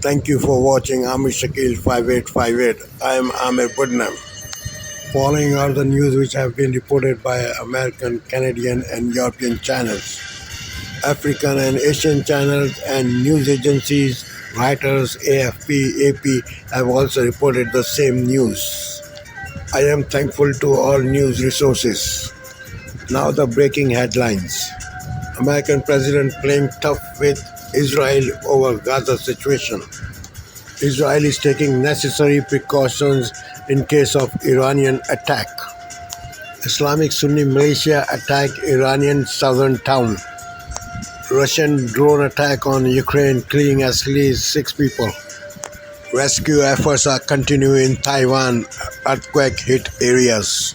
Thank you for watching Amir Shakil 5858. I am Amir Budnam. Following are the news which have been reported by American, Canadian and European channels, African and Asian channels and news agencies, writers, AFP, AP have also reported the same news. I am thankful to all news resources. Now the breaking headlines. American president playing tough with Israel over Gaza situation. Israel is taking necessary precautions in case of Iranian attack. Islamic Sunni militia attack Iranian southern town. Russian drone attack on Ukraine killing at least 6 people. Rescue efforts are continuing in Taiwan, earthquake hit areas.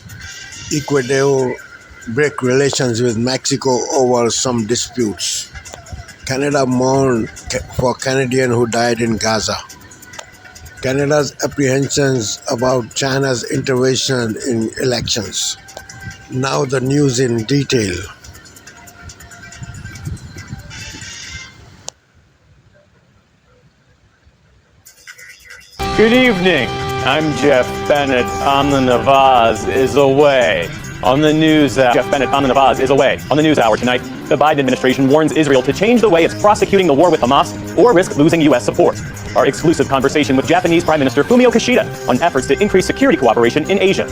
Ecuador break relations with Mexico over some disputes. Canada mourned for Canadian who died in Gaza. Canada's apprehensions about China's intervention in elections. Now the news in detail. Good evening. I'm Jeff Bennett. Amna Nawaz is away. On the news, Jeff Bennett, Amna Nawaz is away. On the news hour tonight, the Biden administration warns Israel to change the way it's prosecuting the war with Hamas or risk losing U.S. support. Our exclusive conversation with Japanese Prime Minister Fumio Kishida on efforts to increase security cooperation in Asia.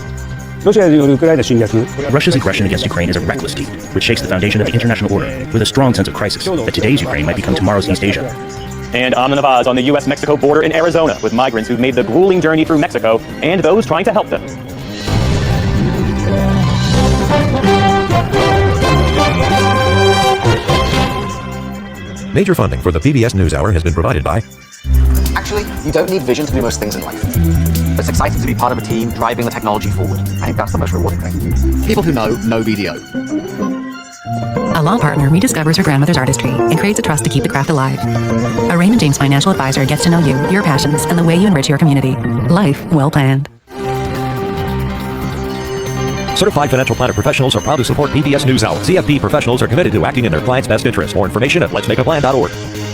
Russia's aggression against Ukraine is a reckless deed, which shakes the foundation of the international order, with a strong sense of crisis, that today's Ukraine might become tomorrow's East Asia. And Amna Nawaz on the U.S.-Mexico border in Arizona with migrants who've made the grueling journey through Mexico and those trying to help them. Major funding for the PBS NewsHour has been provided by... Actually, you don't need vision to do most things in life. It's exciting to be part of a team driving the technology forward. I think that's the most rewarding thing. People who know BDO. A law partner rediscovers her grandmother's artistry and creates a trust to keep the craft alive. A Raymond James financial advisor gets to know you, your passions, and the way you enrich your community. Life well planned. Certified financial planner professionals are proud to support PBS NewsHour. CFP professionals are committed to acting in their clients' best interest. More information at letsmakeaplan.org.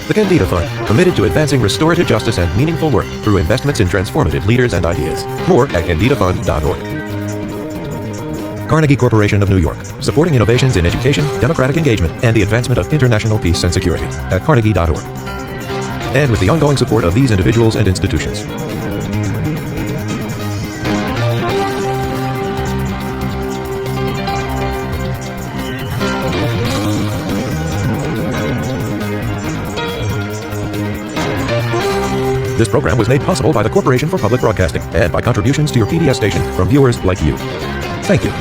The Candida Fund, committed to advancing restorative justice and meaningful work through investments in transformative leaders and ideas. More at candidafund.org. Carnegie Corporation of New York, supporting innovations in education, democratic engagement, and the advancement of international peace and security at carnegie.org. And with the ongoing support of these individuals and institutions. This program was made possible by the Corporation for Public Broadcasting and by contributions to your PBS station from viewers like you. Thank you.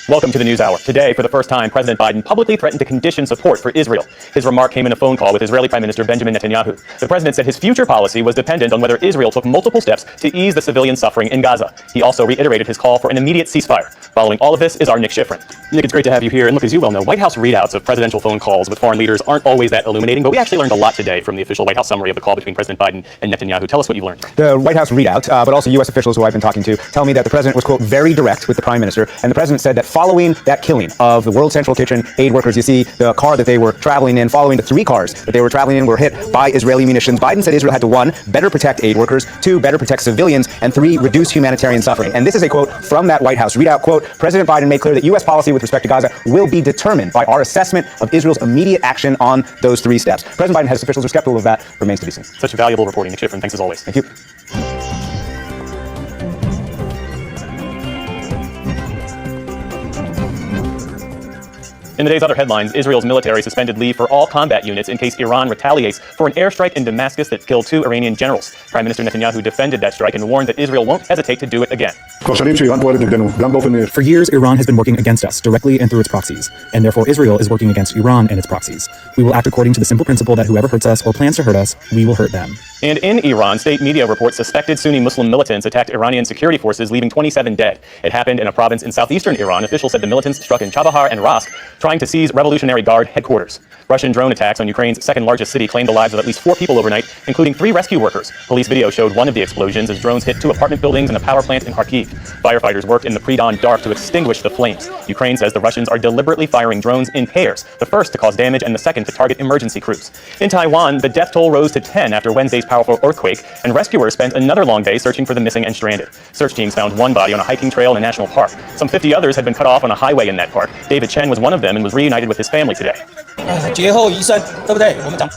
Welcome to the News Hour. Today, for the first time, President Biden publicly threatened to condition support for Israel. His remark came in a phone call with Israeli Prime Minister Benjamin Netanyahu. The president said his future policy was dependent on whether Israel took multiple steps to ease the civilian suffering in Gaza. He also reiterated his call for an immediate ceasefire. Following all of this is our Nick Schifrin. Nick, it's great to have you here. And look, as you well know, White House readouts of presidential phone calls with foreign leaders aren't always that illuminating, but we actually learned a lot today from the official White House summary of the call between President Biden and Netanyahu. Tell us what you learned. The White House readout, but also U.S. officials who I've been talking to, tell me that the president was, quote, very direct with the prime minister, and the president said that following that killing of the World Central Kitchen aid workers, you see the car that they were traveling in, following the 3 cars that they were traveling in were hit by Israeli munitions. Biden said Israel had to 1, better protect aid workers, 2, better protect civilians, and 3, reduce humanitarian suffering. And this is a quote from that White House readout, quote, President Biden made clear that U.S. policy with respect to Gaza will be determined by our assessment of Israel's immediate action on those 3 steps. President Biden has officials who are skeptical of that, remains to be seen. Such valuable reporting, Nick Schifrin. Thanks as always. Thank you. In the day's other headlines, Israel's military suspended leave for all combat units in case Iran retaliates for an airstrike in Damascus that killed 2 Iranian generals. Prime Minister Netanyahu defended that strike and warned that Israel won't hesitate to do it again. For years, Iran has been working against us directly and through its proxies, and therefore Israel is working against Iran and its proxies. We will act according to the simple principle that whoever hurts us or plans to hurt us, we will hurt them. And in Iran, state media report suspected Sunni Muslim militants attacked Iranian security forces, leaving 27 dead. It happened in a province in southeastern Iran. Officials said the militants struck in Chabahar and Rask, trying to seize Revolutionary Guard headquarters. Russian drone attacks on Ukraine's second-largest city claimed the lives of at least 4 people overnight, including 3 rescue workers. Police video showed one of the explosions as drones hit 2 apartment buildings and a power plant in Kharkiv. Firefighters worked in the pre-dawn dark to extinguish the flames. Ukraine says the Russians are deliberately firing drones in pairs, the first to cause damage and the second to target emergency crews. In Taiwan, the death toll rose to 10 after Wednesday's powerful earthquake, and rescuers spent another long day searching for the missing and stranded. Search teams found 1 body on a hiking trail in a national park. Some 50 others had been cut off on a highway in that park. David Chen was one of them and was reunited with his family today. I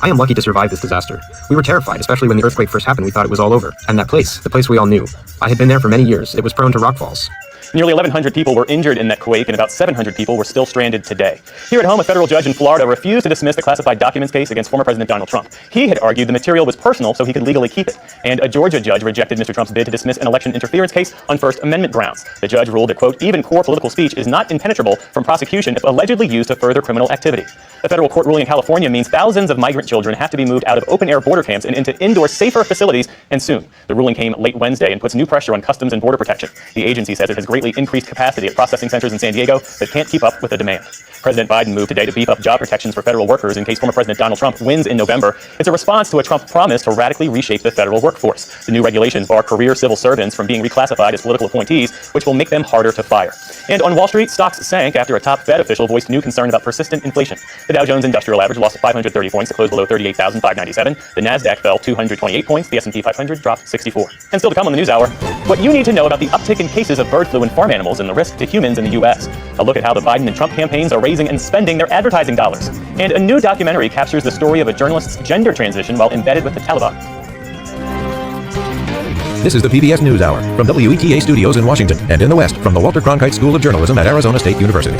am lucky to survive this disaster. We were terrified, especially when the earthquake first happened. We thought it was all over. And that place, the place we all knew. I had been there for many years. It was prone to rockfalls. Nearly 1,100 people were injured in that quake, and about 700 people were still stranded today. Here at home, a federal judge in Florida refused to dismiss the classified documents case against former President Donald Trump. He had argued the material was personal, so he could legally keep it. And a Georgia judge rejected Mr. Trump's bid to dismiss an election interference case on First Amendment grounds. The judge ruled that, quote, even core political speech is not impenetrable from prosecution if allegedly used to further criminal activity. The federal court ruling in California means thousands of migrant children have to be moved out of open-air border camps and into indoor, safer facilities, and soon. The ruling came late Wednesday and puts new pressure on Customs and Border Protection. The agency says it has greatly increased capacity at processing centers in San Diego that can't keep up with the demand. President Biden moved today to beef up job protections for federal workers in case former President Donald Trump wins in November. It's a response to a Trump promise to radically reshape the federal workforce. The new regulations bar career civil servants from being reclassified as political appointees, which will make them harder to fire. And on Wall Street, stocks sank after a top Fed official voiced new concern about persistent inflation. The Dow Jones Industrial Average lost 530 points to close below 38,597. The Nasdaq fell 228 points. The S&P 500 dropped 64. And still to come on the News Hour, what you need to know about the uptick in cases of bird flu in farm animals and the risk to humans in the U.S. A look at how the Biden and Trump campaigns are raising and spending their advertising dollars. And a new documentary captures the story of a journalist's gender transition while embedded with the Taliban. This is the PBS News Hour from WETA Studios in Washington and in the West from the Walter Cronkite School of Journalism at Arizona State University.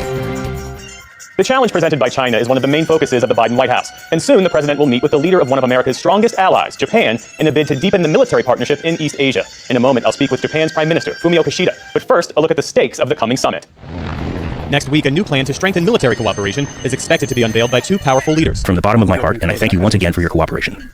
The challenge presented by China is one of the main focuses of the Biden White House, and soon the president will meet with the leader of one of America's strongest allies, Japan, in a bid to deepen the military partnership in East Asia. In a moment, I'll speak with Japan's Prime Minister, Fumio Kishida, but first, a look at the stakes of the coming summit. Next week, a new plan to strengthen military cooperation is expected to be unveiled by 2 powerful leaders. From the bottom of my heart, and I thank you once again for your cooperation.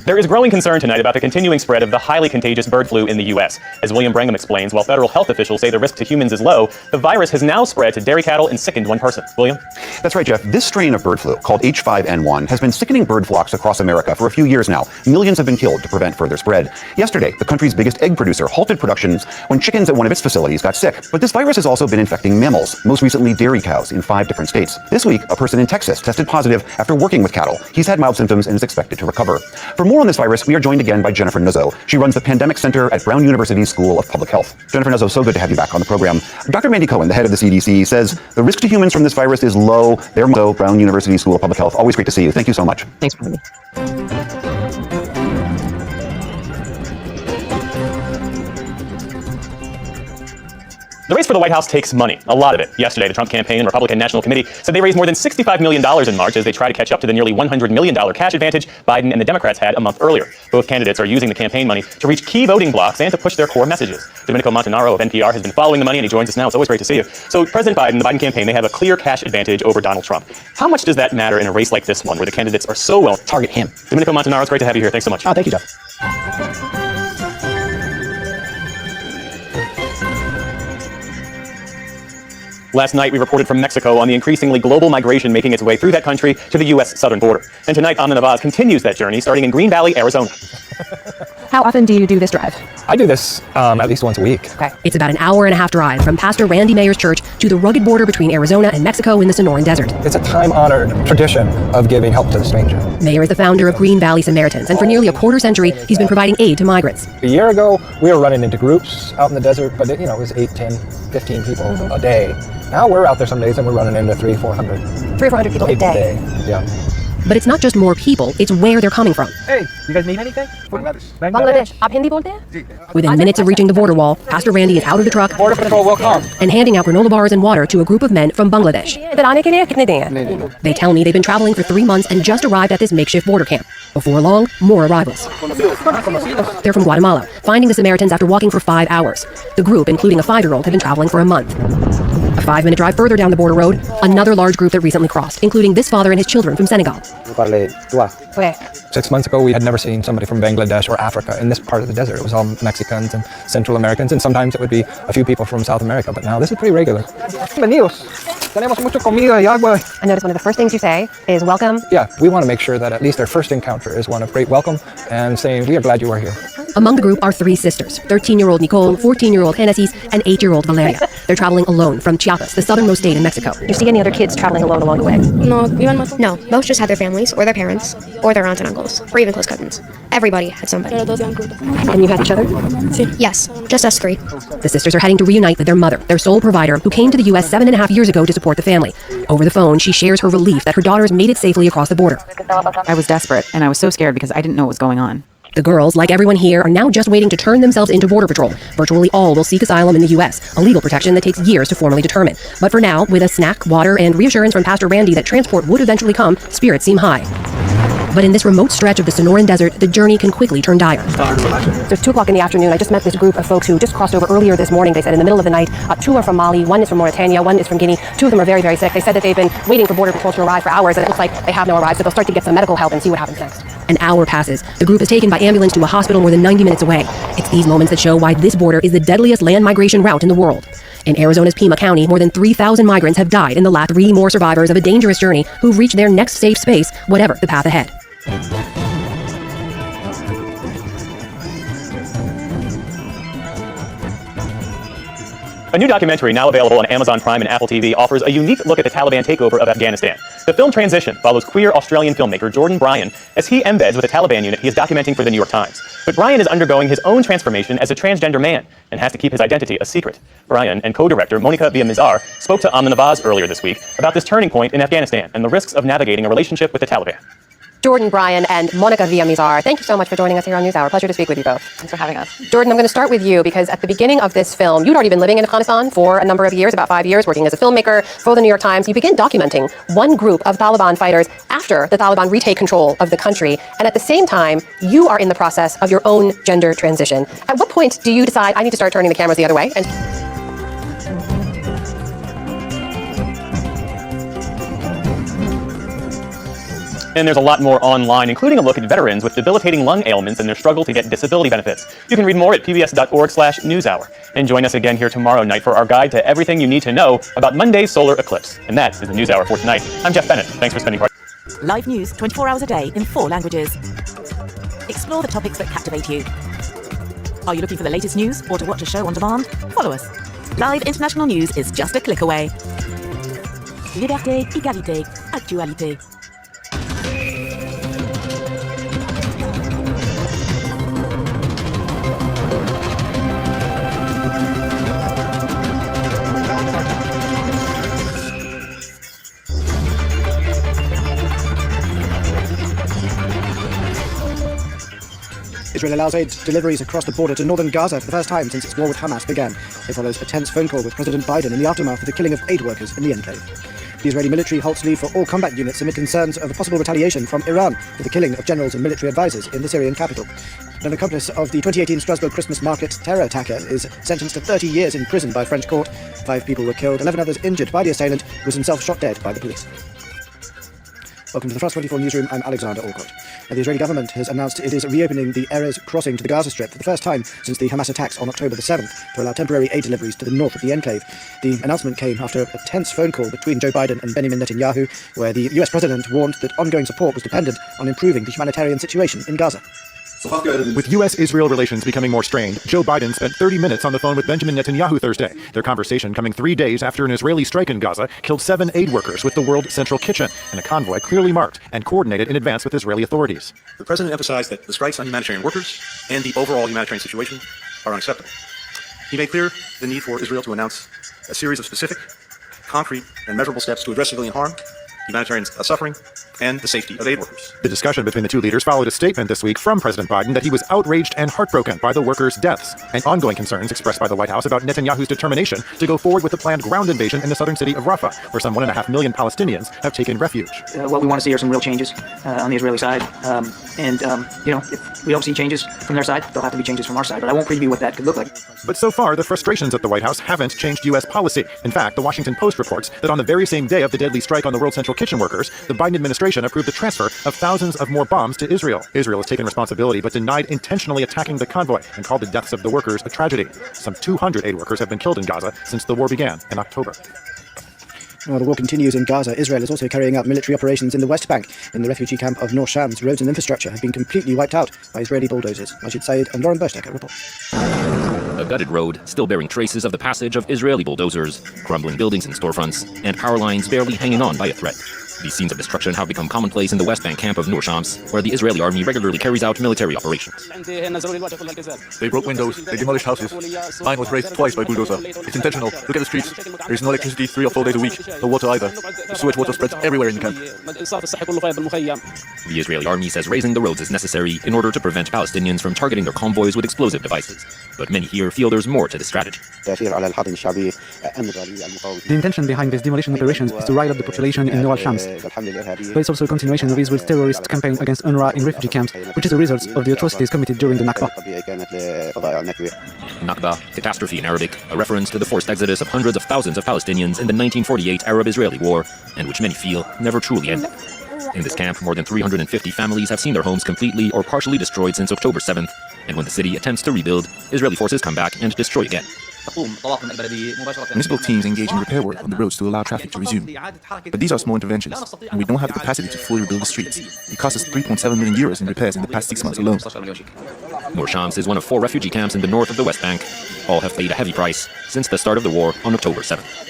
There is growing concern tonight about the continuing spread of the highly contagious bird flu in the U.S. As William Brangham explains, while federal health officials say the risk to humans is low, the virus has now spread to dairy cattle and sickened 1 person. William? That's right, Jeff. This strain of bird flu, called H5N1, has been sickening bird flocks across America for a few years now. Millions have been killed to prevent further spread. Yesterday, the country's biggest egg producer halted production when chickens at one of its facilities got sick. But this virus has also been infecting mammals, most recently dairy cows, in 5 different states. This week, a person in Texas tested positive after working with cattle. He's had mild symptoms and is expected to recover. For more on this virus, we are joined again by Jennifer Nuzzo. She runs the Pandemic Center at Brown University School of Public Health. Jennifer Nuzzo, so good to have you back on the program. Dr. Mandy Cohen, the head of the CDC, says the risk to humans from this virus is low. They're so Brown University School of Public Health. Always great to see you. Thank you so much. Thanks for having me. The race for the White House takes money, a lot of it. Yesterday, the Trump campaign and Republican National Committee said they raised more than $65 million in March as they try to catch up to the nearly $100 million cash advantage Biden and the Democrats had a month earlier. Both candidates are using the campaign money to reach key voting blocs and to push their core messages. Domenico Montanaro of NPR has been following the money, and he joins us now. It's always great to see you. So President Biden, the Biden campaign, they have a clear cash advantage over Donald Trump. How much does that matter in a race like this one, where the candidates are so well? Target him. Domenico Montanaro, it's great to have you here. Thanks so much. Oh, thank you, Jeff. Last night, we reported from Mexico on the increasingly global migration making its way through that country to the U.S. southern border. And tonight, Amna Nawaz continues that journey, starting in Green Valley, Arizona. How often do you do this drive? I do this at least once a week. Okay. It's about an hour-and-a-half drive from Pastor Randy Mayer's church to the rugged border between Arizona and Mexico in the Sonoran Desert. It's a time-honored tradition of giving help to the stranger. Mayer is the founder of Green Valley Samaritans, and for nearly a quarter-century, he's been providing aid to migrants. A year ago, we were running into groups out in the desert, but it was 8, 10, 15 people a day. Now we're out there some days and we're running into 300, 400. 300 or 400 people a day. Yeah. But it's not just more people, it's where they're coming from. Hey, you guys need anything? Bangladesh. Aap Hindi bolte hain? Within minutes of reaching the border wall, Pastor Randy is out of the truck Border Patrol will come. and handing out granola bars and water to a group of men from Bangladesh. They tell me they've been traveling for 3 months and just arrived at this makeshift border camp. Before long, more arrivals. They're from Guatemala, finding the Samaritans after walking for 5 hours. The group, including a 5-year-old, had been traveling for a month. A 5-minute drive further down the border road, another large group that recently crossed, including this father and his children from Senegal. 6 months ago, we had never seen somebody from Bangladesh or Africa in this part of the desert. It was all Mexicans and Central Americans, and sometimes it would be a few people from South America, but now this is pretty regular. Bienvenidos. Tenemos mucha comida y agua. I notice one of the first things you say is welcome. Yeah, we want to make sure that at least their first encounter is one of great welcome and saying, we are glad you are here. Among the group are 3 sisters, 13-year-old Nicole, 14-year-old Genesis, and 8-year-old Valeria. They're traveling alone from Chiapas, the southernmost state in Mexico. Do you see any other kids traveling alone along the way? No, most just had their families, or their parents, or their aunts and uncles, or even close cousins. Everybody had somebody. And you had each other? Yes, just us 3. The sisters are heading to reunite with their mother, their sole provider, who came to the U.S. 7.5 years ago to support the family. Over the phone, she shares her relief that her daughters made it safely across the border. I was desperate, and I was so scared because I didn't know what was going on. The girls, like everyone here, are now just waiting to turn themselves into Border Patrol. Virtually all will seek asylum in the U.S., a legal protection that takes years to formally determine. But for now, with a snack, water, and reassurance from Pastor Randy that transport would eventually come, spirits seem high. But in this remote stretch of the Sonoran Desert, the journey can quickly turn dire. It's 2 o'clock in the afternoon. I just met this group of folks who just crossed over earlier this morning. They said in the middle of the night, 2 are from Mali, 1 is from Mauritania, 1 is from Guinea. 2 of them are very, very sick. They said that they've been waiting for Border Patrol to arrive for hours, and it looks like they have now arrived, so they'll start to get some medical help and see what happens next. An hour passes. The group is taken by ambulance to a hospital more than 90 minutes away. It's these moments that show why this border is the deadliest land migration route in the world. In Arizona's Pima County, more than 3,000 migrants have died in the last 3 more survivors of a dangerous journey who've reached their next safe space, whatever the path ahead. A new documentary now available on Amazon Prime and Apple TV offers a unique look at the Taliban takeover of Afghanistan. The film Transition follows queer Australian filmmaker Jordan Bryan as he embeds with the Taliban unit he is documenting for the New York Times. But Bryan is undergoing his own transformation as a transgender man and has to keep his identity a secret. Bryan and co-director Monica Villamizar spoke to Amna Nawaz earlier this week about this turning point in Afghanistan and the risks of navigating a relationship with the Taliban. Jordan Bryan and Monica Villamizar, thank you so much for joining us here on NewsHour. Pleasure to speak with you both. Thanks for having us. Jordan, I'm going to start with you because at the beginning of this film, you'd already been living in Afghanistan for a number of years, about 5 years, working as a filmmaker for the New York Times. You begin documenting one group of Taliban fighters after the Taliban retake control of the country. And at the same time, you are in the process of your own gender transition. At what point do you decide, I need to start turning the cameras the other way? And there's a lot more online, including a look at veterans with debilitating lung ailments and their struggle to get disability benefits. You can read more at pbs.org/newshour. And join us again here tomorrow night for our guide to everything you need to know about Monday's solar eclipse. And that is the NewsHour for tonight. I'm Jeff Bennett. Thanks for spending part. Live news 24 hours a day in 4 languages. Explore the topics that captivate you. Are you looking for the latest news or to watch a show on demand? Follow us. Live international news is just a click away. Liberté, égalité, actualité. Israel allows aid deliveries across the border to northern Gaza for the first time since its war with Hamas began. It follows a tense phone call with President Biden in the aftermath of the killing of aid workers in the enclave. The Israeli military halts leave for all combat units amid concerns over possible retaliation from Iran for the killing of generals and military advisors in the Syrian capital. An accomplice of the 2018 Strasbourg Christmas market terror attacker is sentenced to 30 years in prison by French court. 5 people were killed, 11 others injured by the assailant, who was himself shot dead by the police. Welcome to the France 24 newsroom. I'm Alexander Alcott. The Israeli government has announced it is reopening the Erez crossing to the Gaza Strip for the first time since the Hamas attacks on October the 7th to allow temporary aid deliveries to the north of the enclave. The announcement came after a tense phone call between Joe Biden and Benjamin Netanyahu, where the US president warned that ongoing support was dependent on improving the humanitarian situation in Gaza. With U.S.-Israel relations becoming more strained, Joe Biden spent 30 minutes on the phone with Benjamin Netanyahu Thursday. Their conversation coming 3 days after an Israeli strike in Gaza killed 7 aid workers with the World Central Kitchen in a convoy clearly marked and coordinated in advance with Israeli authorities. The president emphasized that the strikes on humanitarian workers and the overall humanitarian situation are unacceptable. He made clear the need for Israel to announce a series of specific, concrete, and measurable steps to address civilian harm, humanitarian suffering, and the safety of aid workers. The discussion between the two leaders followed a statement this week from President Biden that he was outraged and heartbroken by the workers' deaths, and ongoing concerns expressed by the White House about Netanyahu's determination to go forward with the planned ground invasion in the southern city of Rafah, where some 1.5 million Palestinians have taken refuge. What we want to see are some real changes on the Israeli side. If we don't see changes from their side, there'll have to be changes from our side. But I won't preview what that could look like. But so far, the frustrations at the White House haven't changed U.S. policy. In fact, the Washington Post reports that on the very same day of the deadly strike on the World Central Kitchen workers, the Biden administration approved the transfer of thousands of more bombs to Israel. Israel has taken responsibility but denied intentionally attacking the convoy and called the deaths of the workers a tragedy. Some 200 aid workers have been killed in Gaza since the war began in October. While the war continues in Gaza, Israel is also carrying out military operations in the West Bank. In the refugee camp of Nur Shams, roads and infrastructure have been completely wiped out by Israeli bulldozers. Majid Said and Lauren Berstecker report. A gutted road, still bearing traces of the passage of Israeli bulldozers, crumbling buildings and storefronts, and power lines barely hanging on by a thread. These scenes of destruction have become commonplace in the West Bank camp of Nur Shams, where the Israeli army regularly carries out military operations. They broke windows, they demolished houses. Mine was razed twice by bulldozer. It's intentional. Look at the streets. There is no electricity 3 or 4 days a week. No water either. The sewage water spreads everywhere in the camp. The Israeli army says raising the roads is necessary in order to prevent Palestinians from targeting their convoys with explosive devices. But many here feel there's more to the strategy. The intention behind these demolition operations is to rile up the population in Nur Shams. But it's also a continuation of Israel's terrorist campaign against UNRWA in refugee camps, which is a result of the atrocities committed during the Nakba. Nakba, catastrophe in Arabic, a reference to the forced exodus of hundreds of thousands of Palestinians in the 1948 Arab-Israeli War, and which many feel never truly ended. In this camp, more than 350 families have seen their homes completely or partially destroyed since October 7th, and when the city attempts to rebuild, Israeli forces come back and destroy again. Municipal teams engage in repair work on the roads to allow traffic to resume. But these are small interventions, and we don't have the capacity to fully rebuild the streets. It cost us 3.7 million euros in repairs in the past 6 months alone. Nur Shams is one of 4 refugee camps in the north of the West Bank. All have paid a heavy price since the start of the war on October 7th.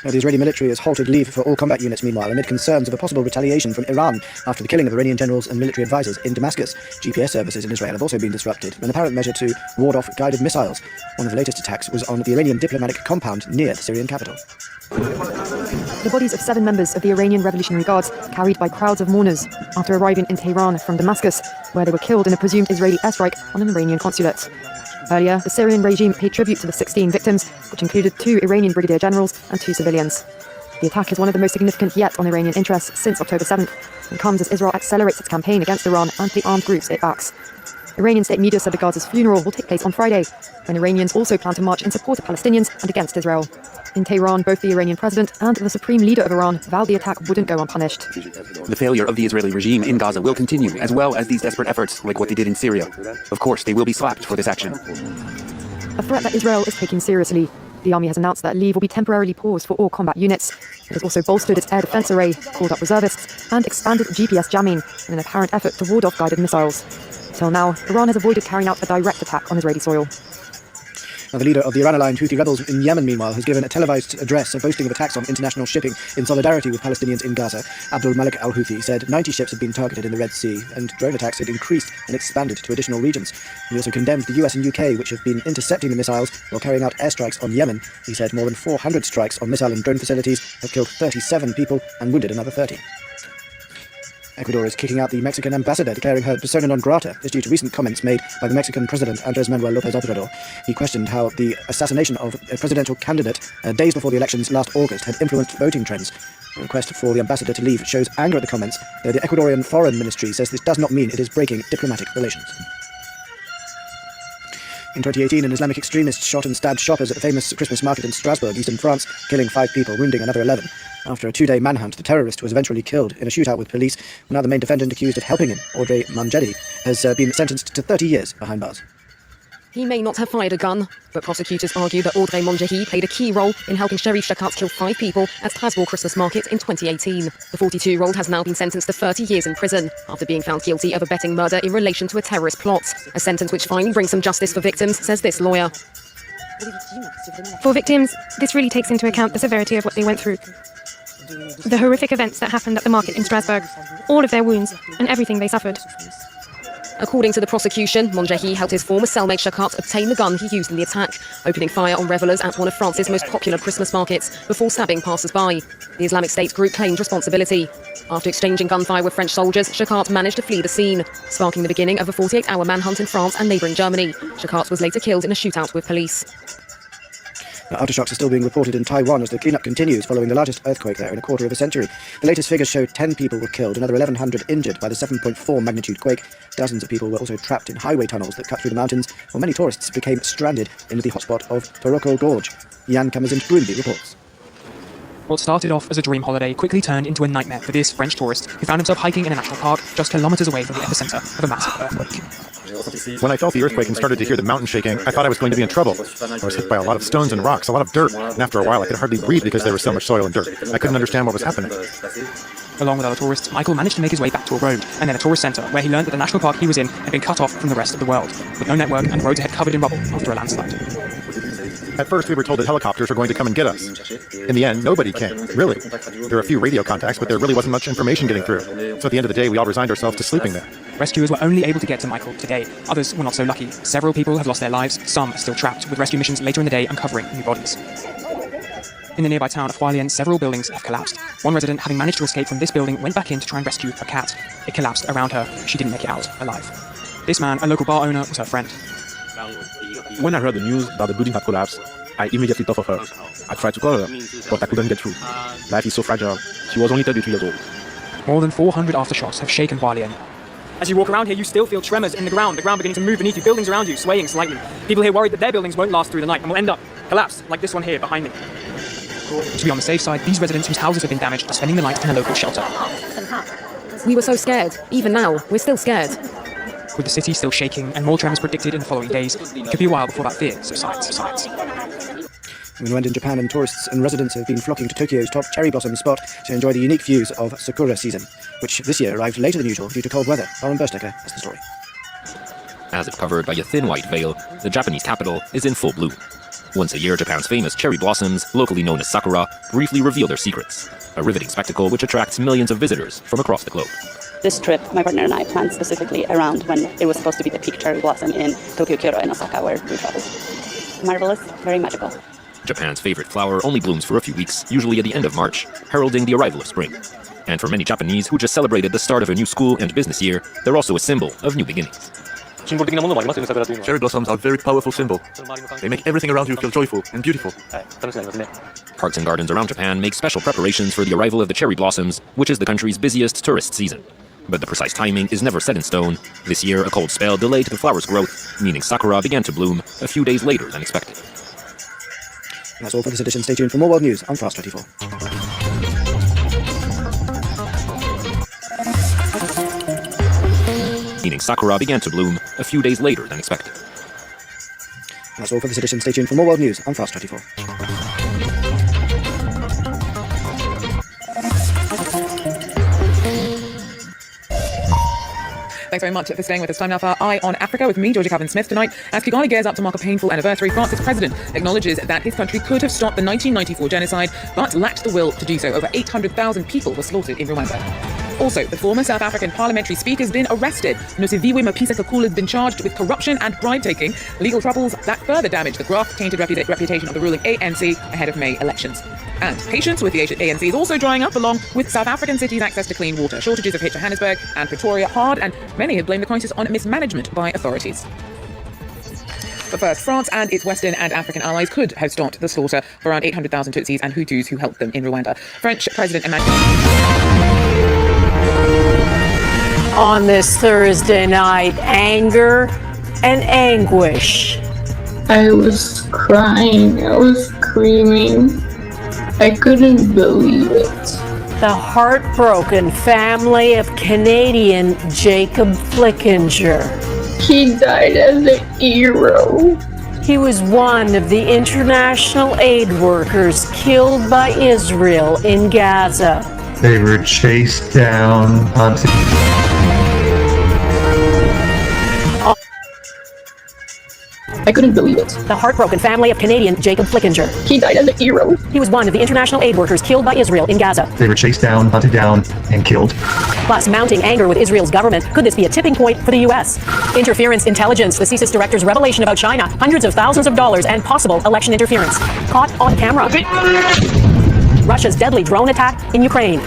Now, the Israeli military has halted leave for all combat units, meanwhile, amid concerns of a possible retaliation from Iran after the killing of Iranian generals and military advisors in Damascus. GPS services in Israel have also been disrupted, an apparent measure to ward off guided missiles. One of the latest attacks was on the Iranian diplomatic compound near the Syrian capital. The bodies of 7 members of the Iranian Revolutionary Guards carried by crowds of mourners after arriving in Tehran from Damascus, where they were killed in a presumed Israeli airstrike on an Iranian consulate. Earlier, the Syrian regime paid tribute to the 16 victims, which included 2 Iranian brigadier generals and 2 civilians. The attack is one of the most significant yet on Iranian interests since October 7th, and comes as Israel accelerates its campaign against Iran and the armed groups it backs. Iranian state media said the Guards' funeral will take place on Friday, when Iranians also plan to march in support of Palestinians and against Israel. In Tehran, both the Iranian president and the supreme leader of Iran vowed the attack wouldn't go unpunished. The failure of the Israeli regime in Gaza will continue, as well as these desperate efforts, like what they did in Syria. Of course, they will be slapped for this action. A threat that Israel is taking seriously. The army has announced that leave will be temporarily paused for all combat units. It has also bolstered its air defense array, called up reservists, and expanded GPS jamming in an apparent effort to ward off guided missiles. Till now, Iran has avoided carrying out a direct attack on Israeli soil. Now, the leader of the Iran-aligned Houthi rebels in Yemen, meanwhile, has given a televised address boasting of attacks on international shipping in solidarity with Palestinians in Gaza. Abdul Malik al-Houthi said 90 ships had been targeted in the Red Sea, and drone attacks had increased and expanded to additional regions. He also condemned the US and UK, which have been intercepting the missiles while carrying out airstrikes on Yemen. He said more than 400 strikes on missile and drone facilities have killed 37 people and wounded another 30. Ecuador is kicking out the Mexican ambassador, declaring her persona non grata. This due to recent comments made by the Mexican president, Andrés Manuel López Obrador. He questioned how the assassination of a presidential candidate days before the elections last August had influenced voting trends. The request for the ambassador to leave shows anger at the comments, though the Ecuadorian Foreign Ministry says this does not mean it is breaking diplomatic relations. In 2018, an Islamic extremist shot and stabbed shoppers at the famous Christmas market in Strasbourg, eastern France, killing 5 people, wounding another 11. After a 2-day manhunt, the terrorist was eventually killed in a shootout with police. Now the main defendant accused of helping him, Audrey Mangedi, has been sentenced to 30 years behind bars. He may not have fired a gun, but prosecutors argue that Audrey Mangedi played a key role in helping Sharif Shakats kill 5 people at Strasbourg Christmas market in 2018. The 42-year-old has now been sentenced to 30 years in prison after being found guilty of abetting murder in relation to a terrorist plot. A sentence which finally brings some justice for victims, says this lawyer. For victims, this really takes into account the severity of what they went through. The horrific events that happened at the market in Strasbourg, all of their wounds, and everything they suffered. According to the prosecution, Monjahi helped his former cellmate Shakat obtain the gun he used in the attack, opening fire on revelers at one of France's most popular Christmas markets before stabbing passers-by. The Islamic State group claimed responsibility. After exchanging gunfire with French soldiers, Shakat managed to flee the scene, sparking the beginning of a 48-hour manhunt in France and neighbouring Germany. Shakat was later killed in a shootout with police. Aftershocks are still being reported in Taiwan as the cleanup continues following the largest earthquake there in a quarter of a century. The latest figures show 10 people were killed, another 1,100 injured by the 7.4 magnitude quake. Dozens of people were also trapped in highway tunnels that cut through the mountains, while many tourists became stranded in the hotspot of Toroko Gorge. Jan Kamazin-Grunby reports. What started off as a dream holiday quickly turned into a nightmare for this French tourist who found himself hiking in a national park just kilometers away from the epicenter of a massive earthquake. When I felt the earthquake and started to hear the mountain shaking, I thought I was going to be in trouble. I was hit by a lot of stones and rocks, a lot of dirt, and after a while I could hardly breathe because there was so much soil and dirt. I couldn't understand what was happening. Along with other tourists, Michael managed to make his way back to a road, and then a tourist centre, where he learned that the national park he was in had been cut off from the rest of the world, with no network and roads ahead covered in rubble after a landslide. At first, we were told that helicopters were going to come and get us. In the end, nobody came, really. There were a few radio contacts, but there really wasn't much information getting through. So at the end of the day, we all resigned ourselves to sleeping there. Rescuers were only able to get to Michael today. Others were not so lucky. Several people have lost their lives, some are still trapped, with rescue missions later in the day uncovering new bodies. In the nearby town of Hualien, several buildings have collapsed. One resident, having managed to escape from this building, went back in to try and rescue her cat. It collapsed around her. She didn't make it out alive. This man, a local bar owner, was her friend. When I heard the news that the building had collapsed, I immediately thought of her. I tried to call her, but I couldn't get through. Life is so fragile. She was only 32 years old. More than 400 aftershocks have shaken Hualien. As you walk around here, you still feel tremors in the ground beginning to move beneath you, buildings around you swaying slightly. People here worried that their buildings won't last through the night and will end up collapsed, like this one here behind me. To be on the safe side, these residents whose houses have been damaged are spending the night in a local shelter. We were so scared. Even now, we're still scared. With the city still shaking and more tremors predicted in the following days, it could be a while before that fear subsides. When in Japan, and tourists and residents have been flocking to Tokyo's top cherry blossom spot to enjoy the unique views of Sakura season, which this year arrived later than usual due to cold weather. Lauren Burstecker has the story. As if covered by a thin white veil, the Japanese capital is in full bloom. Once a year, Japan's famous cherry blossoms, locally known as sakura, briefly reveal their secrets. A riveting spectacle which attracts millions of visitors from across the globe. This trip, my partner and I planned specifically around when it was supposed to be the peak cherry blossom in Tokyo, Kyoto, and Osaka, where we traveled. Marvelous, very magical. Japan's favorite flower only blooms for a few weeks, usually at the end of March, heralding the arrival of spring. And for many Japanese who just celebrated the start of a new school and business year, they're also a symbol of new beginnings. Cherry blossoms are a very powerful symbol. They make everything around you feel joyful and beautiful. Parks and gardens around Japan make special preparations for the arrival of the cherry blossoms, which is the country's busiest tourist season. But the precise timing is never set in stone. This year, a cold spell delayed the flower's growth, meaning sakura began to bloom a few days later than expected. That's all for this edition. Stay tuned for more world news on Fast 24. Meaning sakura began to bloom a few days later than expected. That's all for this edition. Stay tuned for more world news on Fast 24. Thanks very much for staying with us. Time now for Eye on Africa with me, Georgia Cavan-Smith, tonight. As Kigali gears up to mark a painful anniversary, France's president acknowledges that his country could have stopped the 1994 genocide, but lacked the will to do so. Over 800,000 people were slaughtered in Rwanda. Also, the former South African parliamentary speaker has been arrested. Nosiviwe Mapisa-Kakula has been charged with corruption and bribe-taking, legal troubles that further damage the graft-tainted reputation of the ruling ANC ahead of May elections. And patience with the ANC is also drying up, along with South African cities' access to clean water. Shortages have hit Johannesburg and Pretoria hard, and many have blamed the crisis on mismanagement by authorities. But first, France and its Western and African allies could have stopped the slaughter of around 800,000 Tutsis and Hutus who helped them in Rwanda. French President Emmanuel... On this Thursday night, anger and anguish. I was crying, I was screaming. I couldn't believe it. The heartbroken family of Canadian Jacob Flickinger. He died as a hero. He was one of the international aid workers killed by Israel in Gaza. They were chased down onto... I couldn't believe it. The heartbroken family of Canadian Jacob Flickinger. He died as a hero. He was one of the international aid workers killed by Israel in Gaza. They were chased down, hunted down, and killed. Plus, mounting anger with Israel's government. Could this be a tipping point for the U.S.? Interference intelligence, the CSIS director's revelation about China, hundreds of thousands of dollars, and possible election interference. Caught on camera. Russia's deadly drone attack in Ukraine.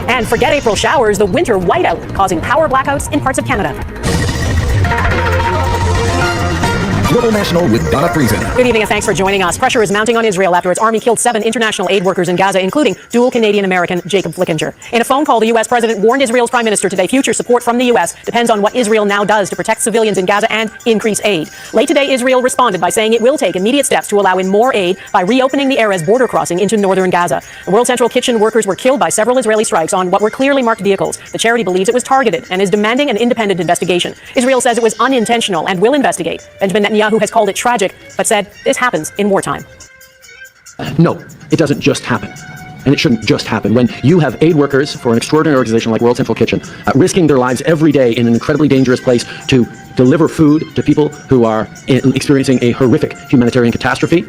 And forget April showers, the winter whiteout causing power blackouts in parts of Canada. Global National with Donna Friesen. Good evening and thanks for joining us. Pressure is mounting on Israel after its army killed 7 international aid workers in Gaza, including dual Canadian-American Jacob Flickinger. In a phone call, the U.S. president warned Israel's prime minister today future support from the U.S. depends on what Israel now does to protect civilians in Gaza and increase aid. Late today, Israel responded by saying it will take immediate steps to allow in more aid by reopening the Erez border crossing into northern Gaza. The World Central Kitchen workers were killed by several Israeli strikes on what were clearly marked vehicles. The charity believes it was targeted and is demanding an independent investigation. Israel says it was unintentional and will investigate. Benjamin Netanyahu has called it tragic, but said this happens in wartime. No, it doesn't just happen. And it shouldn't just happen. When you have aid workers for an extraordinary organization like World Central Kitchen risking their lives every day in an incredibly dangerous place to deliver food to people who are experiencing a horrific humanitarian catastrophe.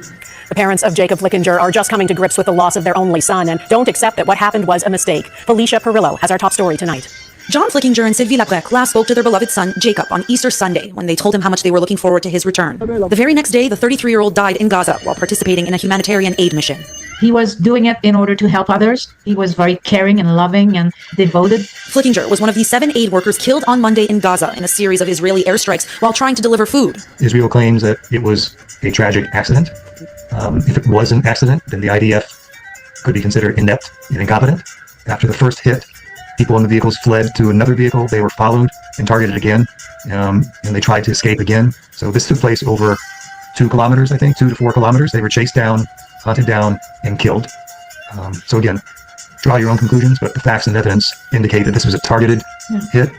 The parents of Jacob Flickinger are just coming to grips with the loss of their only son and don't accept that what happened was a mistake. Felicia Perillo has our top story tonight. John Flickinger and Sylvie Labrec last spoke to their beloved son, Jacob, on Easter Sunday when they told him how much they were looking forward to his return. The very next day, the 33-year-old died in Gaza while participating in a humanitarian aid mission. He was doing it in order to help others. He was very caring and loving and devoted. Flickinger was one of the 7 aid workers killed on Monday in Gaza in a series of Israeli airstrikes while trying to deliver food. Israel claims that it was a tragic accident. If it was an accident, then the IDF could be considered inept and incompetent. After the first hit, people in the vehicles fled to another vehicle. They were followed and targeted again, and they tried to escape again. So this took place over 2 kilometers, I think, 2 to 4 kilometers. They were chased down, hunted down, and killed. So again, draw your own conclusions, but the facts and evidence indicate that this was a targeted hit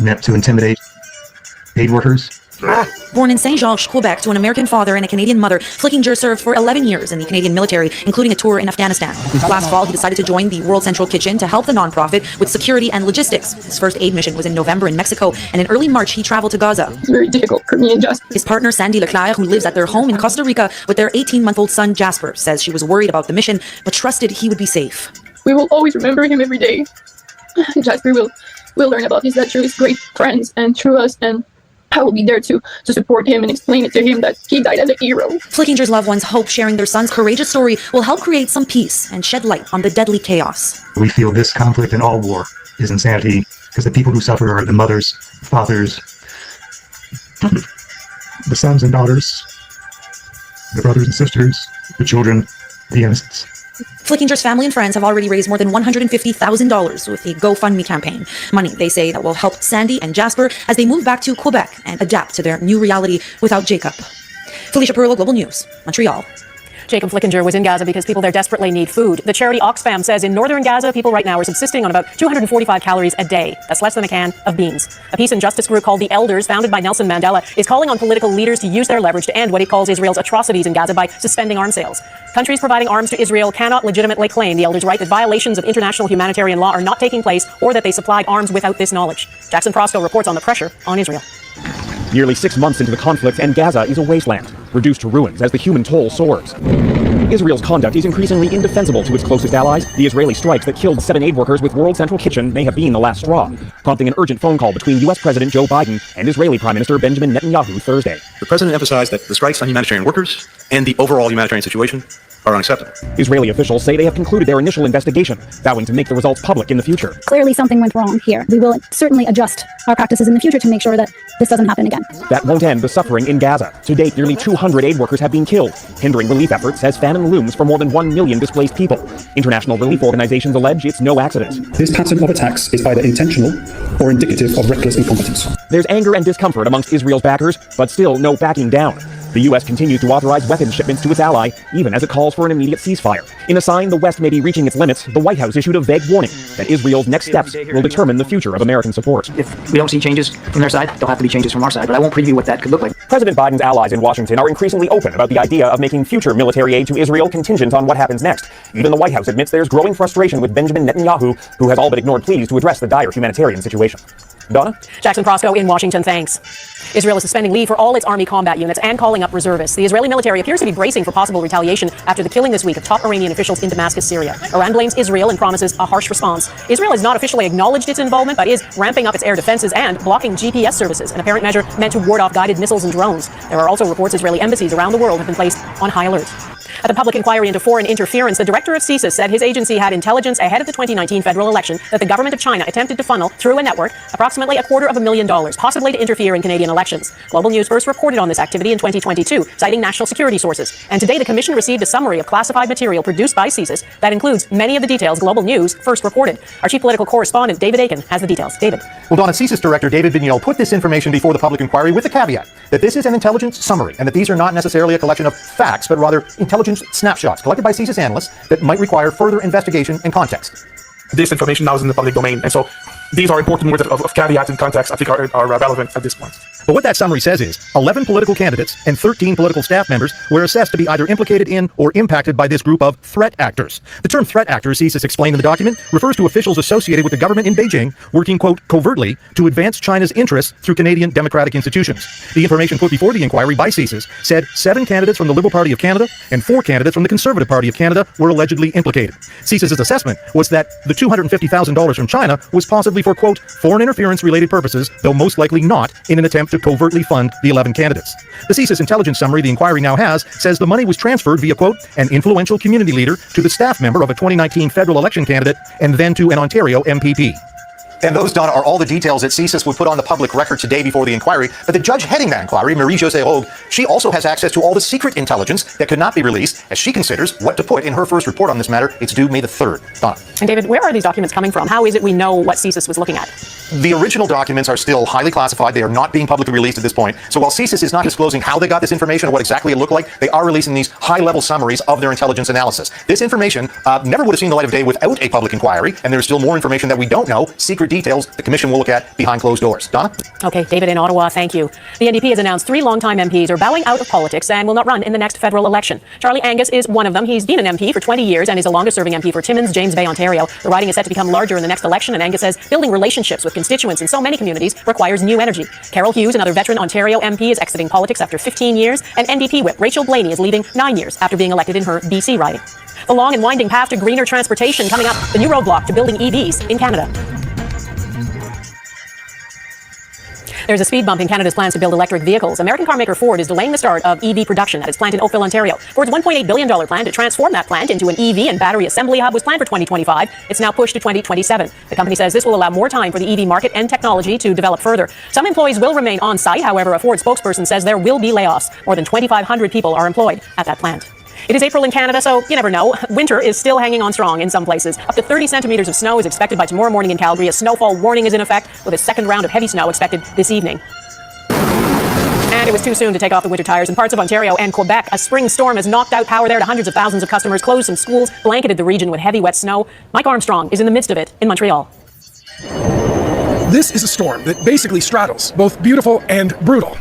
meant to intimidate aid workers. Born in St. Georges, Quebec, to an American father and a Canadian mother, Flickinger served for 11 years in the Canadian military, including a tour in Afghanistan. Last fall, he decided to join the World Central Kitchen to help the nonprofit with security and logistics. His first aid mission was in November in Mexico, and in early March, he traveled to Gaza. It's very difficult for me and Jasper. His partner, Sandy Leclerc, who lives at their home in Costa Rica with their 18-month-old son, Jasper, says she was worried about the mission, but trusted he would be safe. We will always remember him every day. Jasper will learn about his dad through his great friends and through us, and I will be there to support him and explain it to him that he died as a hero. Flickinger's loved ones hope sharing their son's courageous story will help create some peace and shed light on the deadly chaos. We feel this conflict and all war is insanity because the people who suffer are the mothers, fathers, the sons and daughters, the brothers and sisters, the children, the innocents. Flickinger's family and friends have already raised more than $150,000 with the GoFundMe campaign. Money, they say, that will help Sandy and Jasper as they move back to Quebec and adapt to their new reality without Jacob. Felicia Perillo, Global News, Montreal. Jacob Flickinger was in Gaza because people there desperately need food. The charity Oxfam says in northern Gaza, people right now are subsisting on about 245 calories a day. That's less than a can of beans. A peace and justice group called the Elders, founded by Nelson Mandela, is calling on political leaders to use their leverage to end what it calls Israel's atrocities in Gaza by suspending arms sales. Countries providing arms to Israel cannot legitimately claim, the Elders write, that violations of international humanitarian law are not taking place or that they supplied arms without this knowledge. Jackson Prosco reports on the pressure on Israel. Nearly 6 months into the conflict, and Gaza is a wasteland, reduced to ruins as the human toll soars. Israel's conduct is increasingly indefensible to its closest allies. The Israeli strikes that killed 7 aid workers with World Central Kitchen may have been the last straw, prompting an urgent phone call between U.S. President Joe Biden and Israeli Prime Minister Benjamin Netanyahu Thursday. The president emphasized that the strikes on humanitarian workers and the overall humanitarian situation are unacceptable. Israeli officials say they have concluded their initial investigation, vowing to make the results public in the future. Clearly something went wrong here. We will certainly adjust our practices in the future to make sure that this doesn't happen again. That won't end the suffering in Gaza. To date, nearly 200 aid workers have been killed, hindering relief efforts as famine looms for more than 1 million displaced people. International relief organizations allege it's no accident. This pattern of attacks is either intentional or indicative of reckless incompetence. There's anger and discomfort amongst Israel's backers, but still no backing down. The U.S. continues to authorize weapons shipments to its ally, even as it calls for an immediate ceasefire. In a sign the West may be reaching its limits, the White House issued a vague warning that Israel's next steps will determine the future of American support. If we don't see changes from their side, there'll have to be changes from our side, but I won't preview what that could look like. President Biden's allies in Washington are increasingly open about the idea of making future military aid to Israel contingent on what happens next. Even the White House admits there's growing frustration with Benjamin Netanyahu, who has all but ignored pleas to address the dire humanitarian situation. Donna? Jackson Prosco in Washington, thanks. Israel is suspending leave for all its army combat units and calling up reservists. The Israeli military appears to be bracing for possible retaliation after the killing this week of top Iranian officials in Damascus, Syria. Iran blames Israel and promises a harsh response. Israel has not officially acknowledged its involvement, but is ramping up its air defenses and blocking GPS services, an apparent measure meant to ward off guided missiles and drones. There are also reports Israeli embassies around the world have been placed on high alert. At the public inquiry into foreign interference, the director of CSIS said his agency had intelligence ahead of the 2019 federal election that the government of China attempted to funnel through a network approximately $250,000, possibly to interfere in Canadian elections. Global News first reported on this activity in 2022, citing national security sources. And today, the commission received a summary of classified material produced by CSIS that includes many of the details Global News first reported. Our chief political correspondent, David Aiken, has the details. David. Well, Donna, CSIS Director David Vigneault put this information before the public inquiry with a caveat that this is an intelligence summary and that these are not necessarily a collection of facts, but rather intelligence snapshots collected by CSIS analysts that might require further investigation and context. This information now is in the public domain, and so these are important words of caveats and context I think are relevant at this point. But what that summary says is 11 political candidates and 13 political staff members were assessed to be either implicated in or impacted by this group of threat actors. The term threat actors, CSIS explained in the document, refers to officials associated with the government in Beijing working, quote, covertly to advance China's interests through Canadian democratic institutions. The information put before the inquiry by CSIS said 7 candidates from the Liberal Party of Canada and 4 candidates from the Conservative Party of Canada were allegedly implicated. CSIS's assessment was that the $250,000 from China was possibly for, quote, foreign interference-related purposes, though most likely not in an attempt to covertly fund the 11 candidates. The CSIS intelligence summary the inquiry now has says the money was transferred via, quote, an influential community leader to the staff member of a 2019 federal election candidate and then to an Ontario MPP. And those, Donna, are all the details that CSIS would put on the public record today before the inquiry. But the judge heading that inquiry, Marie-Josée Rogue, she also has access to all the secret intelligence that could not be released as she considers what to put in her first report on this matter. It's due May the 3rd. Donna. And David, where are these documents coming from? How is it we know what CSIS was looking at? The original documents are still highly classified. They are not being publicly released at this point. So while CSIS is not disclosing how they got this information or what exactly it looked like, they are releasing these high-level summaries of their intelligence analysis. This information never would have seen the light of day without a public inquiry, and there's still more information that we don't know, secret details the Commission will look at behind closed doors. Donna? Okay, David in Ottawa, thank you. The NDP has announced 3 longtime MPs are bowing out of politics and will not run in the next federal election. Charlie Angus is one of them. He's been an MP for 20 years and is the longest-serving MP for Timmins, James Bay, Ontario. The riding is set to become larger in the next election, and Angus says building relationships with constituents in so many communities requires new energy. Carol Hughes, another veteran Ontario MP, is exiting politics after 15 years, and NDP whip Rachel Blaney is leaving 9 years after being elected in her BC riding. The long and winding path to greener transportation coming up, the new roadblock to building EVs in Canada. There's a speed bump in Canada's plans to build electric vehicles. American carmaker Ford is delaying the start of EV production at its plant in Oakville, Ontario. Ford's $1.8 billion plan to transform that plant into an EV and battery assembly hub was planned for 2025. It's now pushed to 2027. The company says this will allow more time for the EV market and technology to develop further. Some employees will remain on site. However, a Ford spokesperson says there will be layoffs. More than 2,500 people are employed at that plant. It is April in Canada, so you never know. Winter is still hanging on strong in some places. Up to 30 centimeters of snow is expected by tomorrow morning in Calgary. A snowfall warning is in effect, with a second round of heavy snow expected this evening. And it was too soon to take off the winter tires in parts of Ontario and Quebec. A spring storm has knocked out power there to hundreds of thousands of customers, closed some schools, blanketed the region with heavy wet snow. Mike Armstrong is in the midst of it in Montreal. This is a storm that basically straddles both beautiful and brutal.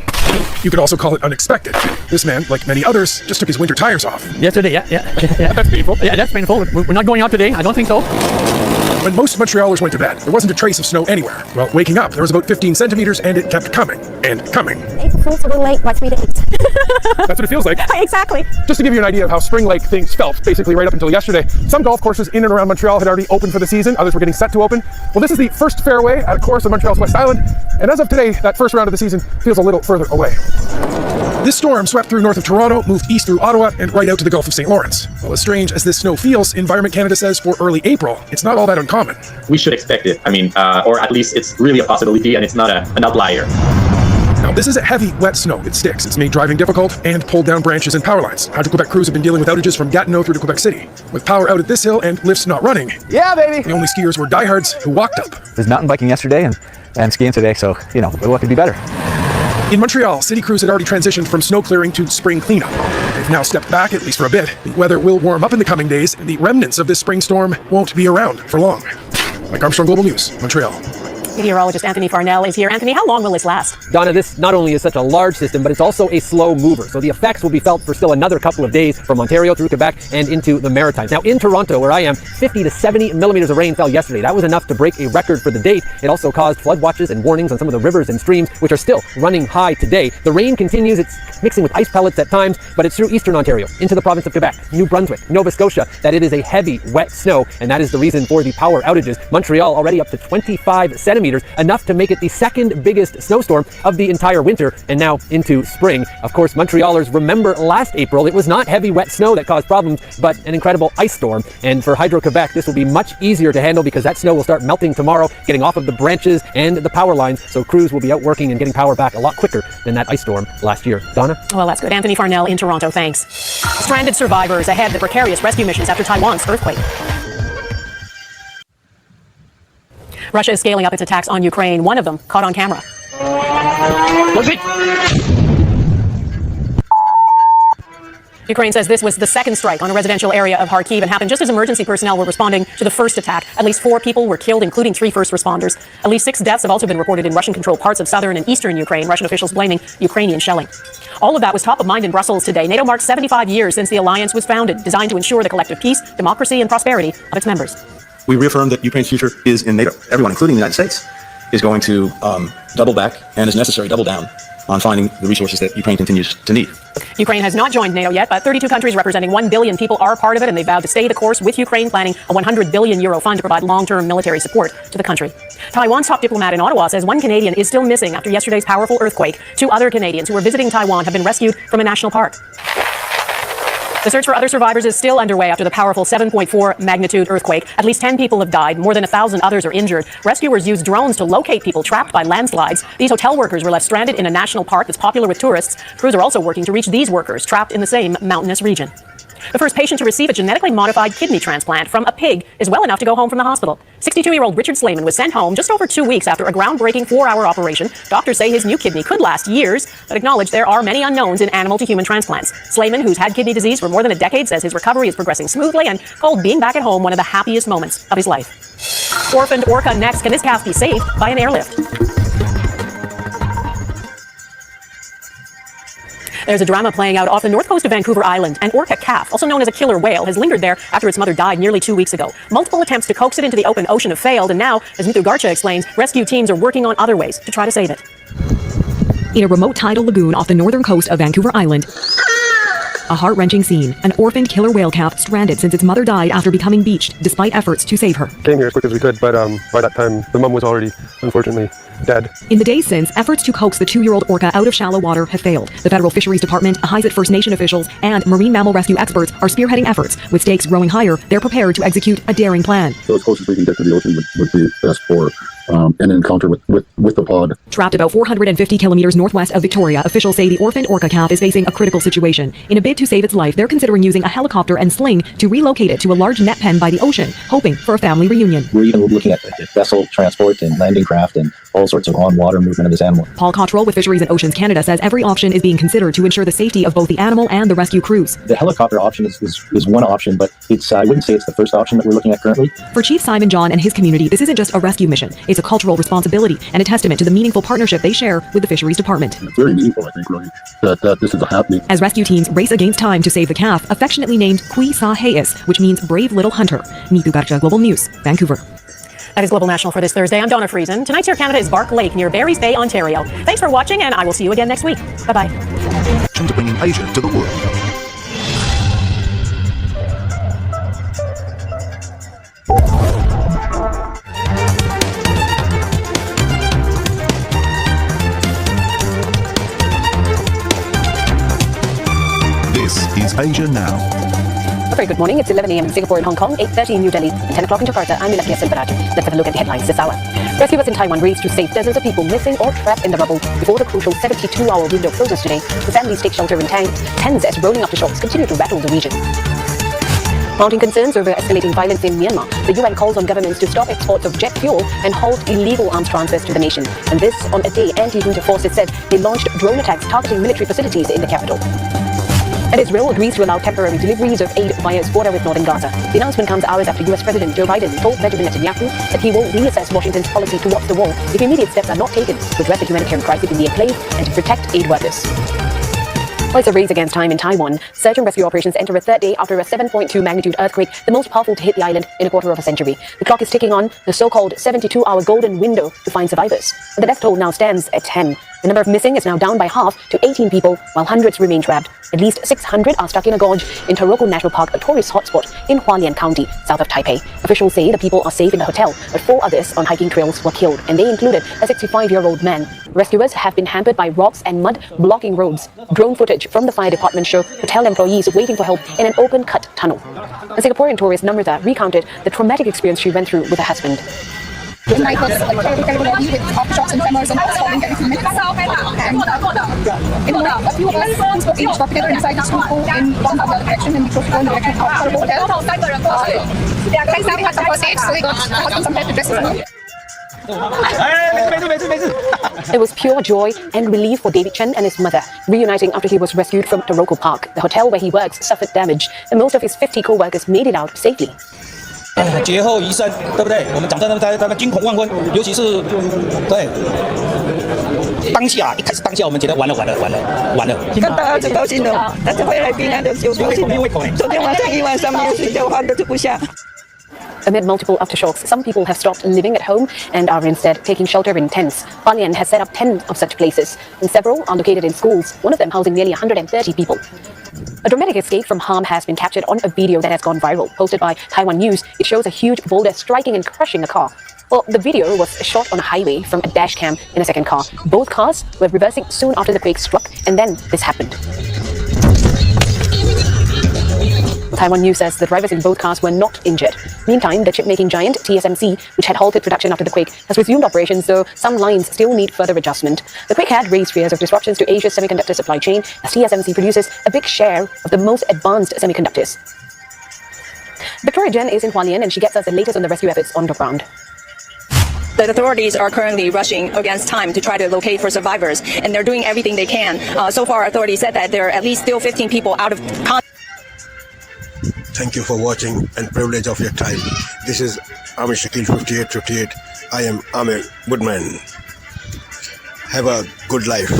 You could also call it unexpected. This man, like many others, just took his winter tires off. Yesterday, yeah. That's painful. Yeah, that's painful. We're not going out today. I don't think so. When most Montrealers went to bed, there wasn't a trace of snow anywhere. Well, waking up, there was about 15 centimeters, and it kept coming and coming. April Fool's a little late by 3 days. That's what it feels like. Exactly. Just to give you an idea of how spring-like things felt, basically right up until yesterday, some golf courses in and around Montreal had already opened for the season. Others were getting set to open. Well, this is the first fairway at a course on Montreal's West Island, and as of today, that first round of the season feels a little further away. This storm swept through north of Toronto, moved east through Ottawa, and right out to the Gulf of St. Lawrence. Well, as strange as this snow feels, Environment Canada says for early April, it's not all that uncommon. We should expect it. I mean, or at least it's really a possibility, and it's not an outlier. Now, this is a heavy, wet snow. It sticks. It's made driving difficult and pulled down branches and power lines. Hydro-Quebec crews have been dealing with outages from Gatineau through to Quebec City. With power out at this hill and lifts not running, yeah, baby, the only skiers were diehards who walked up. There's mountain biking yesterday and skiing today, so, what could be better? In Montreal, city crews had already transitioned from snow clearing to spring cleanup. They've now stepped back, at least for a bit. The weather will warm up in the coming days, and the remnants of this spring storm won't be around for long. Mike Armstrong, Global News, Montreal. Meteorologist Anthony Farnell is here. Anthony, how long will this last? Donna, this not only is such a large system, but it's also a slow mover. So the effects will be felt for still another couple of days from Ontario through Quebec and into the Maritimes. Now in Toronto, where I am, 50 to 70 millimeters of rain fell yesterday. That was enough to break a record for the date. It also caused flood watches and warnings on some of the rivers and streams, which are still running high today. The rain continues. It's mixing with ice pellets at times, but it's through eastern Ontario, into the province of Quebec, New Brunswick, Nova Scotia, that it is a heavy, wet snow, and that is the reason for the power outages. Montreal already up to 25 centimeters, enough to make it the second biggest snowstorm of the entire winter and now into spring. Of course, Montrealers remember last April, it was not heavy, wet snow that caused problems, but an incredible ice storm. And for Hydro-Quebec, this will be much easier to handle because that snow will start melting tomorrow, getting off of the branches and the power lines, so crews will be out working and getting power back a lot quicker than that ice storm last year. Donna? Well, that's good. Anthony Farnell in Toronto, thanks. Stranded survivors ahead the precarious rescue missions after Taiwan's earthquake. Russia is scaling up its attacks on Ukraine. One of them caught on camera. Ukraine says this was the second strike on a residential area of Kharkiv and happened just as emergency personnel were responding to the first attack. At least 4 people were killed, including 3 first responders. At least 6 deaths have also been reported in Russian-controlled parts of southern and eastern Ukraine, Russian officials blaming Ukrainian shelling. All of that was top of mind in Brussels today. NATO marks 75 years since the alliance was founded, designed to ensure the collective peace, democracy, and prosperity of its members. We reaffirm that Ukraine's future is in NATO. Everyone, including the United States, is going to double back and, as necessary, double down on finding the resources that Ukraine continues to need. Ukraine has not joined NATO yet, but 32 countries representing 1 billion people are part of it, and they vowed to stay the course with Ukraine, planning a 100 billion euro fund to provide long-term military support to the country. Taiwan's top diplomat in Ottawa says 1 Canadian is still missing after yesterday's powerful earthquake. 2 other Canadians who were visiting Taiwan have been rescued from a national park. The search for other survivors is still underway after the powerful 7.4 magnitude earthquake. At least 10 people have died. More than 1,000 others are injured. Rescuers used drones to locate people trapped by landslides. These hotel workers were left stranded in a national park that's popular with tourists. Crews are also working to reach these workers trapped in the same mountainous region. The first patient to receive a genetically modified kidney transplant from a pig is well enough to go home from the hospital. 62-year-old Richard Slayman was sent home just over 2 weeks after a groundbreaking 4-hour operation. Doctors say his new kidney could last years, but acknowledge there are many unknowns in animal-to-human transplants. Slayman, who's had kidney disease for more than a decade, says his recovery is progressing smoothly and called being back at home one of the happiest moments of his life. Orphaned orca next. Can this calf be saved by an airlift? There's a drama playing out off the north coast of Vancouver Island. An orca calf, also known as a killer whale, has lingered there after its mother died nearly 2 weeks ago. Multiple attempts to coax it into the open ocean have failed, and now, as Mithu Garcha explains, rescue teams are working on other ways to try to save it. In a remote tidal lagoon off the northern coast of Vancouver Island, a heart-wrenching scene. An orphaned killer whale calf stranded since its mother died after becoming beached, despite efforts to save her. Came here as quick as we could, but by that time, the mum was already, unfortunately, dead. In the days since, efforts to coax the 2-year-old orca out of shallow water have failed. The Federal Fisheries Department, Ahaisat First Nation officials, and marine mammal rescue experts are spearheading efforts. With stakes growing higher, they're prepared to execute a daring plan. So as close as we can get to the ocean would be best for an encounter with the pod. Trapped about 450 kilometers northwest of Victoria, officials say the orphaned orca calf is facing a critical situation. In a bid to save its life, they're considering using a helicopter and sling to relocate it to a large net pen by the ocean, hoping for a family reunion. We're even looking at vessel transport and landing craft and all sorts of on-water movement of this animal. Paul Cottrell with Fisheries and Oceans Canada says every option is being considered to ensure the safety of both the animal and the rescue crews. The helicopter option is one option, but it's I wouldn't say it's the first option that we're looking at currently. For Chief Simon John and his community, this isn't just a rescue mission. It's a cultural responsibility and a testament to the meaningful partnership they share with the Fisheries Department. It's very meaningful, I think, really, that this is happening. As rescue teams race against time to save the calf, affectionately named Kui Sa Heis, which means brave little hunter. Mithu Garcha, Global News, Vancouver. That is Global National for this Thursday. I'm Donna Friesen. Tonight's Air Canada is Bark Lake near Barry's Bay, Ontario. Thanks for watching, and I will see you again next week. Bye-bye. To bringing Asia to the world. This is Asia Now. A very good morning. It's 11 a.m. in Singapore and Hong Kong, 8:30 in New Delhi, and 10 o'clock in Jakarta. I'm Minakia Silverati. Let's have a look at the headlines this hour. Rescuers in Taiwan race to save dozens of people missing or trapped in the rubble before the crucial 72-hour window closes today. The families take shelter in tents as rolling aftershocks continue to rattle the region. Mounting concerns over escalating violence in Myanmar, the UN calls on governments to stop exports of jet fuel and halt illegal arms transfers to the nation. And this on a day anti-junta forces said they launched drone attacks targeting military facilities in the capital. And Israel agrees to allow temporary deliveries of aid via its border with northern Gaza. The announcement comes hours after US President Joe Biden told Benjamin Netanyahu that he will reassess Washington's policy towards the wall if immediate steps are not taken to address the humanitarian crisis in the enclave and to protect aid workers. Well, it's a race against time in Taiwan. Search and rescue operations enter a third day after a 7.2 magnitude earthquake, the most powerful to hit the island in a quarter of a century. The clock is ticking on the so-called 72-hour golden window to find survivors. The death toll now stands at 10. The number of missing is now down by half to 18 people, while hundreds remain trapped. At least 600 are stuck in a gorge in Taroko National Park, a tourist hotspot in Hualien County, south of Taipei. Officials say the people are safe in the hotel, but 4 others on hiking trails were killed, and they included a 65-year-old man. Rescuers have been hampered by rocks and mud blocking roads. Drone footage from the fire department show hotel employees waiting for help in an open-cut tunnel. A Singaporean tourist, Namrata, recounted the traumatic experience she went through with her husband. The night was like terrible with aftershocks and tremors and house falling every few minutes. And in the morning, a few of us who got together inside the school in one direction and we chose to go in the direction of our hotel. Thankfully, we had some first aid, so we got some help to dress us. It was pure joy and relief for David Chen and his mother, reuniting after he was rescued from Taroko Park. The hotel where he works suffered damage, and most of his 50 co-workers made it out safely. 劫后余生，对不对？我们讲真的，他们惊恐万分，尤其是对当下一开始当下，我们觉得完了。看大家最高兴了，大家回来平安的就高兴。昨天晚上一晚上没有睡觉，饭都吃不下。 Amid multiple aftershocks, some people have stopped living at home and are instead taking shelter in tents. Hualien has set up 10 of such places, and several are located in schools, one of them housing nearly 130 people. A dramatic escape from harm has been captured on a video that has gone viral. Posted by Taiwan News, it shows a huge boulder striking and crushing a car. Well, the video was shot on a highway from a dash cam in a second car. Both cars were reversing soon after the quake struck, and then this happened. Taiwan News says the drivers in both cars were not injured. Meantime, the chip-making giant TSMC, which had halted production after the quake, has resumed operations, though some lines still need further adjustment. The quake had raised fears of disruptions to Asia's semiconductor supply chain, as TSMC produces a big share of the most advanced semiconductors. Victoria Jen is in Hualien, and she gets us the latest on the rescue efforts on the ground. The authorities are currently rushing against time to try to locate for survivors, and they're doing everything they can. So far, authorities said that there are at least still 15 people out of contact. Thank you for watching and privilege of your time. This is Amir Shakil 5858. I am Amir Woodman. Have a good life.